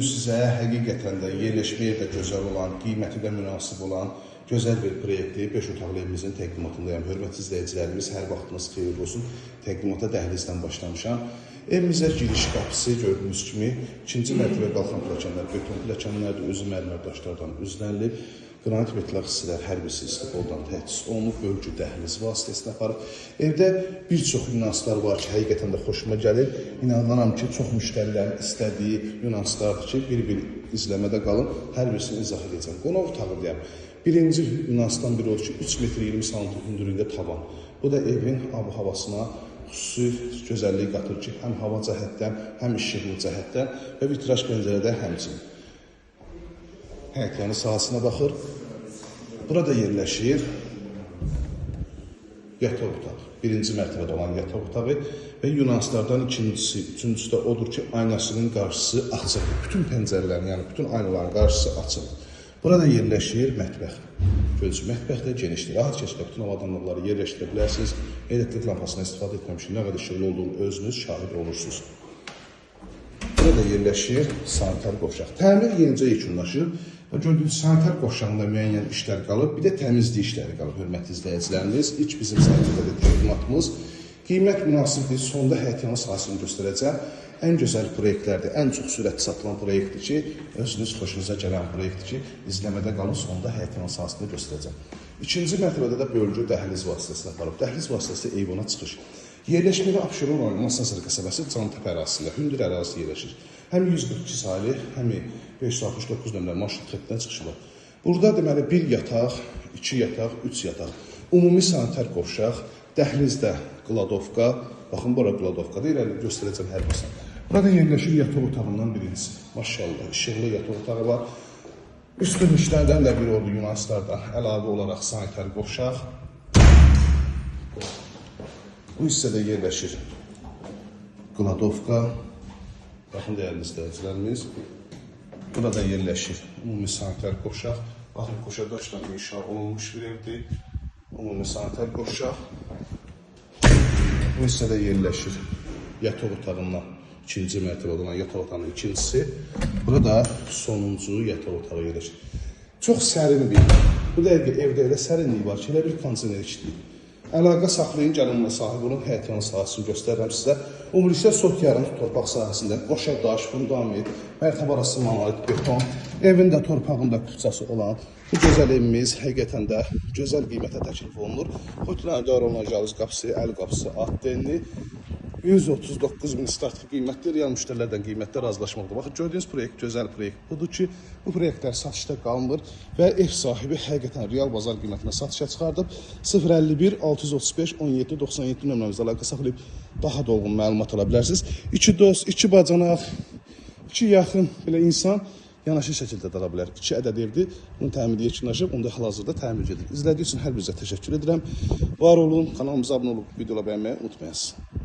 Sizə həqiqətən də yerləşməyə də gözəl olan, qiyməti də münasib olan gözəl bir proyekti 5 otaqlı evimizin təqdimatındayım. Hörmətli izləyicilərimiz, hər vaxtınız xeyirli olsun. Təqdimata dəhlizdən başlamışam. Evimizə giriş qapısı gördüyünüz kimi 2-ci mərtəbə qalxan pilləkənlər, beton pilləkənlərdir, özü mərmər daşlardan üzlənilib. Qranit metal hissələr hər birisi istiqboldan təchiz olunub, bölgü dəhliz vasitəsilə aparıb. Evdə bir çox nüanslar var ki, həqiqətən də xoşuma gəlir. İnanıram ki, çox müştərilərin istədiyi nüanslardır ki, bir-bir izləmədə qalın, hər birisini izah edəcəm. Qonaq otağı deyəm. Birinci nüansdan biri olur ki, 3 metr 20 sm hündürlüyündə tavan. Bu da evin ab-havasına xüsusi gözəllik qatır ki, həm hava cəhətdən, həm işıqlı cəhətdən və vitraj pəncərədə həmçinin. Həyətyanı sahasına baxır. Burada yerləşir yataq otağı. Birinci mərtəbədə olan yataq otağı və nüanslardan üçüncüsü də odur ki, aynasının qarşısı açılır. Bütün pəncərələrin, yəni bütün aynaların qarşısı açılır. Burada yerləşir mətbəx. Gözü mətbəx də genişdir. Rahat keçdə bütün avadanlıqları yerləşdirə bilərsiniz. Elektrik lampasından istifadə etməmişik. Nə qədər işıqlı olduğunu özünüz şahid olursunuz. Burada yerləşir sanitar qovşaq. Təmir yenicə yekunlaşır. Və gördüyünüz sanitar qovşağında müəyyən işlər qalıb, bir də təmizlik işləri qalıb, hörmətli izləyicilərimiz. İlk bizim saytımızda təqdimatımız qiymət münasibdir. Sonda həyətyanı sahəsini göstərəcəm. Ən gözəl proyektlərdir, ən çox sürətli satılan proyektdir ki, özünüz xoşunuza gələn proyektdir ki, izləmədə qalın, sonda həyətyanı sahəsini göstərəcəm. İkinci mərtəbədə də bölgü dəhliz vasitəsilə aparıb. Dəhliz vasitəsi eyvana çıxış. Yerləşmədə Abşeron rayonu Masazır qəsəbəsi Cantəpə ərazisində, hündür ərazisi yerləşir. Həm 142 sayılı, həm 569 nömrə marşrut xəttindən çıxışı var. Burada deməli 1 yataq, 2 yataq, 3 yataq, ümumi sanitar qovşaq, dəhlizdə qladovka, baxın bura qladovkadır, irəli göstərəcəm hər birisi. Burada yerləşir yataq otağından birincisi. Maşallah, işıqlı yataq otağı var. Üstün işlərdən də biri oldu nüanslardan əlavə olaraq sanitar qovşaq. Bu hissədə yerləşir qladovka. Baxın, dəyərli izləyicilərimiz. Burada yerləşir ümumi sanitar qovşaq. Baxın, qoşadaşla inşa olunmuş bir evdir. Ümumi sanitar qovşaq. Bu hissədə yerləşir yataq otağından ikinci mərtəbədə olan yataq otağının ikincisi. Burada sonuncu yataq otağı yerləşir. Çox sərin bir ev. Bu dəqiqə evdə elə sərinlik var ki, elə bir kondisioner işləyir. Əlaqə saxlayın, gəlin və sahib olun, həyətyanı sahəsini göstərirəm sizə. Ümumilikdə sot yarım torpaq sahəsində qoşa daş, fundament, mərtəbə arası monolit beton, evin də torpağında küçəsi olan bu gözəl evimiz həqiqətən də gözəl qiymətə təklif olunur. Xotinayda olunan cavuz qapısı, əl qapısı, addenli 139.000 startlı qiymətdir. Real müştərilərdən qiymətlər razılaşmaqdır. Baxın, gördüyünüz proyekt gözəl proyekt budur ki, bu proyektlər satışda qalmır və ev sahibi həqiqətən real bazar qiymətinə satışa çıxardıb 051 635 17 97 nömrəmizdə əlaqə saxlayıb daha dolğun məlumat ala bilərsiniz. 2 dost, 2 bacanaq, 2 yaxın belə insan yanaşı şəkildə də ala bilər. 2 ədəd evdir. Bunun təmiri yekunlaşıb, onda hal-hazırda təmir edilir. İzlədiyiniz üçün hər birinizə təşəkkür edirəm. Var olun, kanalımıza abunə olub videoları bəyənməyi unutmayasınız.